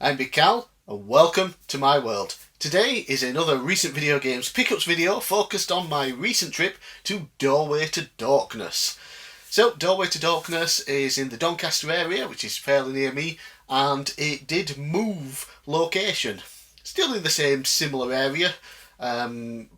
I'm bigcal, and welcome to my world. Today is another recent video games pickups video focused on my recent trip to Doorway to Dorkness. So, Doorway to Dorkness is in the Doncaster area, which is fairly near me, and it did move location. Still in the same similar area, early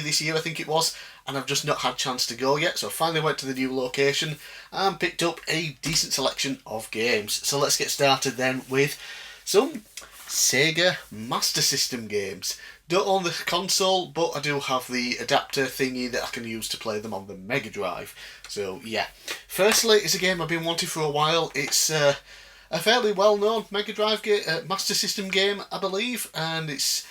this year I think it was, and I've just not had a chance to go yet, so I finally went to the new location and picked up a decent selection of games. So let's get started then with some Sega Master System games. Don't own the console, but I do have the adapter thingy that I can use to play them on the Mega Drive. So yeah, firstly, it's a game I've been wanting for a while. It's a fairly well-known Mega Drive Master System game, I believe, and it's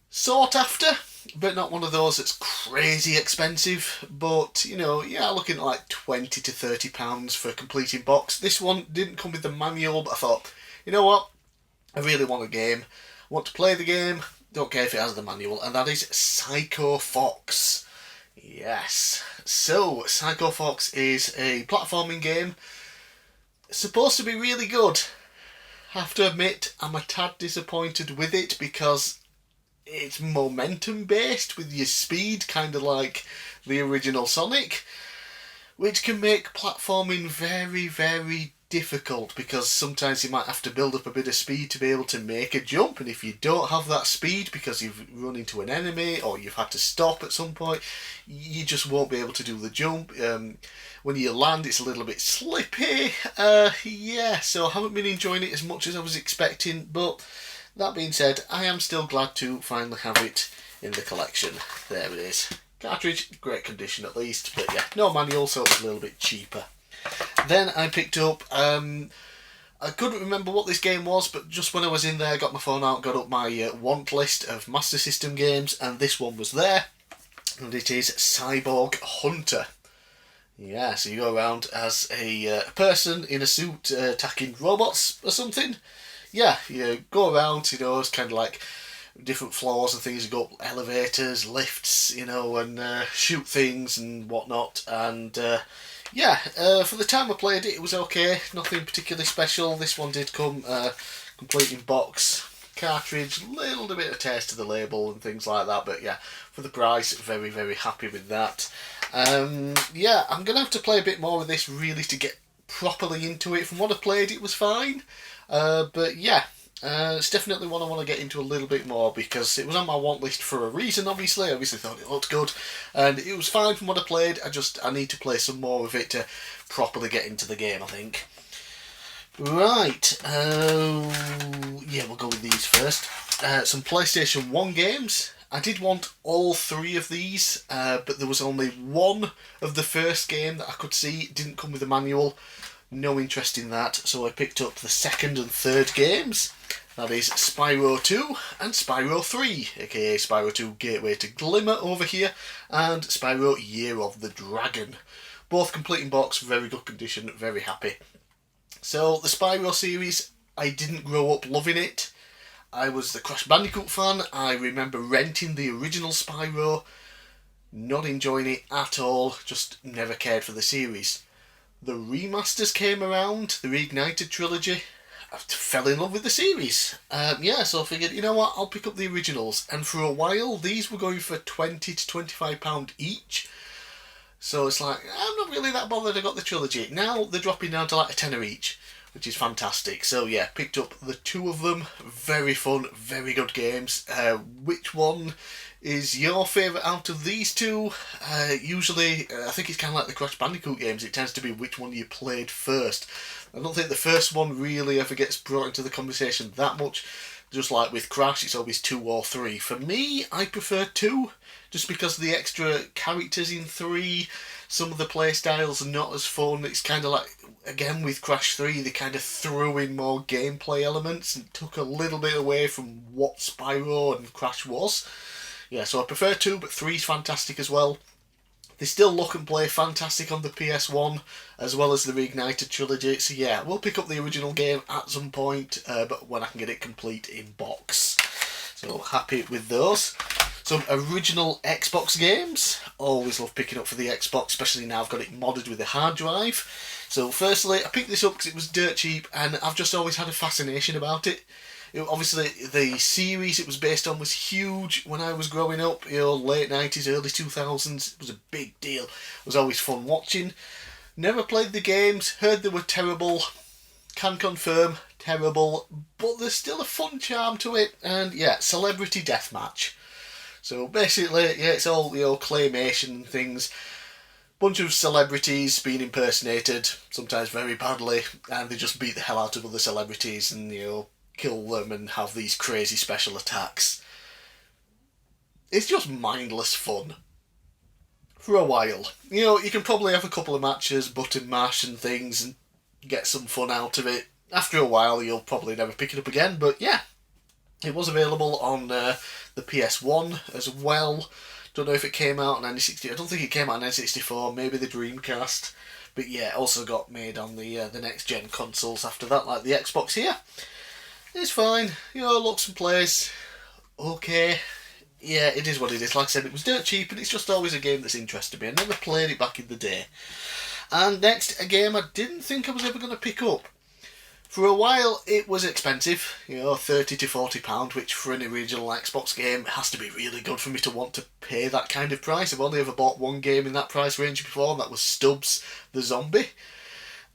sought after, but not one of those that's crazy expensive. But you know, yeah, looking at like £20 to £30 for a completing box. This one didn't come with the manual, but I thought, you know what, I really want a game. I want to play the game, don't care if it has the manual, and that is Psycho Fox. Yes, so Psycho Fox is a platforming game. It's supposed to be really good. I have to admit, I'm a tad disappointed with it because it's momentum based with your speed, kind of like the original Sonic, which can make platforming very, very difficult because sometimes you might have to build up a bit of speed to be able to make a jump, and if you don't have that speed because you've run into an enemy or you've had to stop at some point, you just won't be able to do the jump. When you land, it's a little bit slippy. Yeah, so I haven't been enjoying it as much as I was expecting, but that being said, I am still glad to finally have it in the collection. There it is. Cartridge, great condition at least, but yeah, no manual, so it's a little bit cheaper. Then I picked up, I couldn't remember what this game was, but just when I was in there, I got my phone out, got up my want list of Master System games, and this one was there, and it is Cyborg Hunter. Yeah, so you go around as a person in a suit attacking robots or something. Yeah, you go around, you know, it's kind of like different floors and things. You go up elevators, lifts, you know, and shoot things and whatnot. And yeah, for the time I played it, it was okay. Nothing particularly special. This one did come complete in box, cartridge, little bit of taste of the label and things like that. But yeah, for the price, very, very happy with that. Yeah, I'm going to have to play a bit more of this really to get properly into it. From what I played, it was fine. But yeah, it's definitely one I want to get into a little bit more because it was on my want list for a reason, obviously. I obviously thought it looked good, and it was fine from what I played. I need to play some more of it to properly get into the game, I think. Right, yeah, we'll go with these first. Some PlayStation 1 games. I did want all three of these, but there was only one of the first game that I could see didn't come with a manual. No interest in that, so I picked up the second and third games. That is Spyro 2 and Spyro 3, aka Spyro 2 Gateway to Glimmer over here, and Spyro Year of the Dragon. Both complete in box, very good condition, very happy. So the Spyro series, I didn't grow up loving it. I was the Crash Bandicoot fan. I remember renting the original Spyro, not enjoying it at all, just never cared for the series. The remasters came around, the Reignited trilogy. I fell in love with the series. Yeah, so I figured, you know what, I'll pick up the originals. And for a while, these were going for £20 to £25 each. So it's like, I'm not really that bothered I got the trilogy. Now they're dropping down to like a tenner each, which is fantastic. So yeah, picked up the two of them. Very fun, very good games. Which one is your favourite out of these two? Usually, I think it's kind of like the Crash Bandicoot games. It tends to be which one you played first. I don't think the first one really ever gets brought into the conversation that much. Just like with Crash, it's always 2 or 3. For me, I prefer 2, just because of the extra characters in 3. Some of the play styles are not as fun. It's kind of like, again with Crash 3, they kind of threw in more gameplay elements and took a little bit away from what Spyro and Crash was. Yeah, so I prefer 2, but 3's fantastic as well. They still look and play fantastic on the PS1, as well as the Reignited trilogy. So yeah, we'll pick up the original game at some point, but when I can get it complete in box. So happy with those. Some original Xbox games. Always love picking up for the Xbox, especially now I've got it modded with a hard drive. So firstly, I picked this up because it was dirt cheap, and I've just always had a fascination about it. Obviously, the series it was based on was huge when I was growing up. Late 90s, early 2000s. It was a big deal. It was always fun watching. Never played the games. Heard they were terrible. Can confirm, terrible. But there's still a fun charm to it. And yeah, celebrity deathmatch. So basically, yeah, it's all claymation things. Bunch of celebrities being impersonated, sometimes very badly, and they just beat the hell out of other celebrities and kill them and have these crazy special attacks. It's just mindless fun. For a while. You can probably have a couple of matches, button mash and things, and get some fun out of it. After a while, you'll probably never pick it up again, but yeah. It was available on the PS1 as well. Don't know if it came out on N60. I don't think it came out on N64, maybe the Dreamcast. But yeah, it also got made on the next gen consoles after that, like the Xbox here. It's fine, looks and plays okay. Yeah, it is what it is. Like I said, it was dirt cheap, and it's just always a game that's interested me. I never played it back in the day. And next, a game I didn't think I was ever going to pick up. For a while, it was expensive, £30 to £40, which for an original Xbox game has to be really good for me to want to pay that kind of price. I've only ever bought one game in that price range before, and that was Stubbs the Zombie.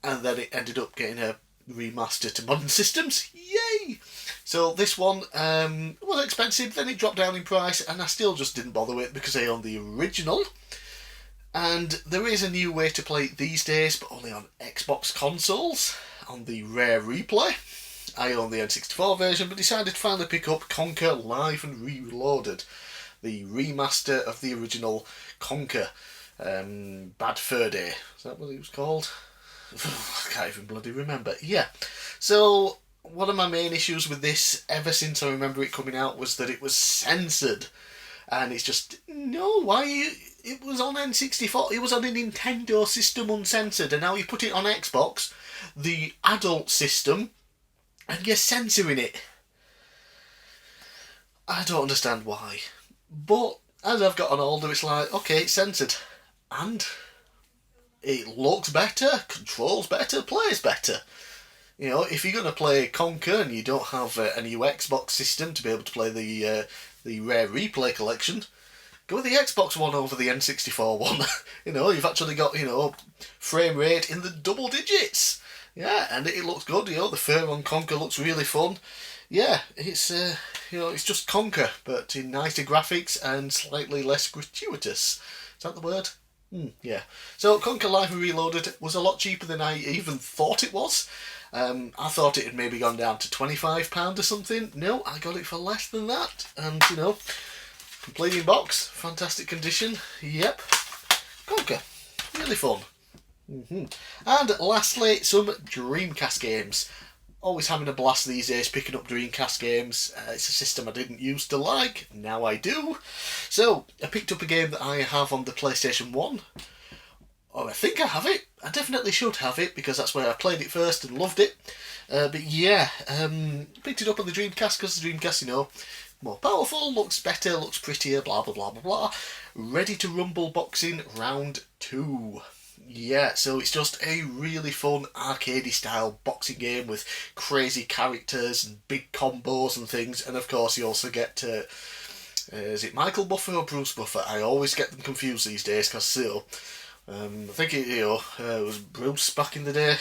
And then it ended up getting a remaster to modern systems. Yay! So this one was expensive, then it dropped down in price, and I still just didn't bother with it because I owned the original. And there is a new way to play it these days, but only on Xbox consoles, on the Rare Replay. I own the N64 version, but decided to finally pick up Conker Live and Reloaded, the remaster of the original Conker. Bad Fur Day. Is that what it was called? I can't even bloody remember. Yeah. So, one of my main issues with this, ever since I remember it coming out, was that it was censored. And it's just, no, why? It was on N64, it was on a Nintendo system uncensored, and now you put it on Xbox, the adult system, and you're censoring it. I don't understand why. But as I've gotten older, it's like, okay, it's censored. And it looks better, controls better, plays better. If you're going to play Conker and you don't have a new Xbox system to be able to play the Rare Replay collection, go with the Xbox One over the N64 one. You've actually got, frame rate in the double digits. Yeah, and it looks good, the fur on Conker looks really fun. Yeah, it's, it's just Conker, but in nicer graphics and slightly less gratuitous. Is that the word? Yeah. So Conker Live and Reloaded was a lot cheaper than I even thought it was. I thought it had maybe gone down to £25 or something. No, I got it for less than that. And, complete in box, fantastic condition. Yep. Conker. Really fun. And lastly, some Dreamcast games. Always having a blast these days picking up Dreamcast games. It's a system I didn't used to like, now I do. So, I picked up a game that I have on the PlayStation 1. Or I think I have it. I definitely should have it because that's where I played it first and loved it. But yeah, picked it up on the Dreamcast because the Dreamcast, more powerful, looks better, looks prettier, blah blah blah blah blah. Ready to Rumble Boxing Round 2. Yeah, so it's just a really fun arcadey style boxing game with crazy characters and big combos and things, and of course you also get is it Michael Buffer or Bruce Buffer? I always get them confused these days because I think it was Bruce back in the day.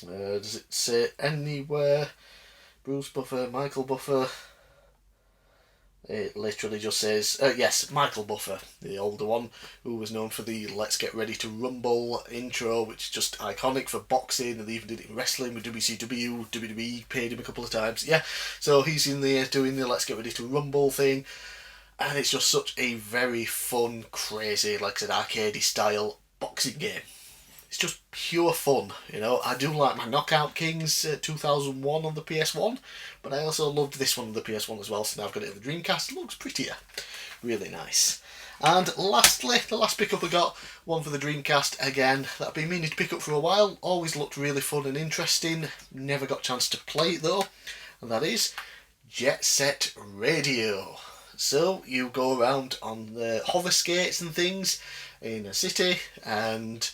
Does it say anywhere? Bruce Buffer, Michael Buffer. It literally just says, yes, Michael Buffer, the older one, who was known for the Let's Get Ready to Rumble intro, which is just iconic for boxing, and they even did it in wrestling with WCW, WWE paid him a couple of times. Yeah, so he's in there doing the Let's Get Ready to Rumble thing, and it's just such a very fun, crazy, like I said, arcadey style boxing game. It's just pure fun, I do like my Knockout Kings 2001 on the PS1, but I also loved this one on the PS1 as well, so now I've got it on the Dreamcast. It looks prettier. Really nice. And lastly, the last pickup I got, one for the Dreamcast again, that I've been meaning to pick up for a while, always looked really fun and interesting, never got a chance to play it though, and that is Jet Set Radio. So you go around on the hover skates and things in a city, and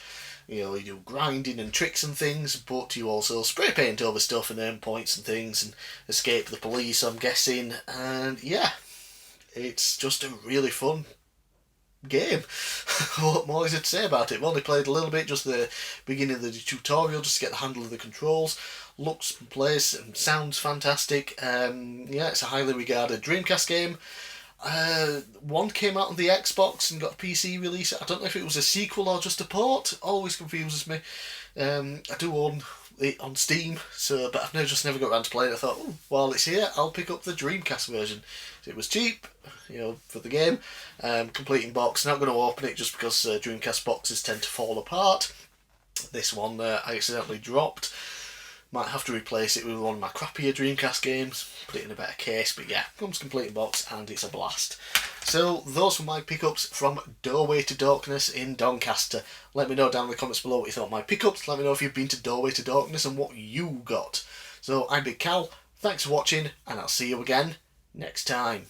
You know, you do grinding and tricks and things, but you also spray paint over stuff and earn points and things and escape the police, I'm guessing. And yeah, it's just a really fun game. What more is it to say about it? I've only played a little bit, just the beginning of the tutorial, just to get the handle of the controls. Looks and plays and sounds fantastic. Yeah, it's a highly regarded Dreamcast game. One came out on the Xbox and got a PC release. I don't know if it was a sequel or just a port. Always confuses me. I do own it on Steam, but I've never got around to playing it. I thought, oh, while it's here, I'll pick up the Dreamcast version. It was cheap, you know, for the game. Completing box. Not going to open it just because Dreamcast boxes tend to fall apart. This one I accidentally dropped. Might have to replace it with one of my crappier Dreamcast games, put it in a better case, but yeah, comes complete in box and it's a blast. So those were my pickups from Doorway to Dorkness in Doncaster. Let me know down in the comments below what you thought of my pickups. Let me know if you've been to Doorway to Dorkness and what you got. So I'm Big Cal, thanks for watching and I'll see you again next time.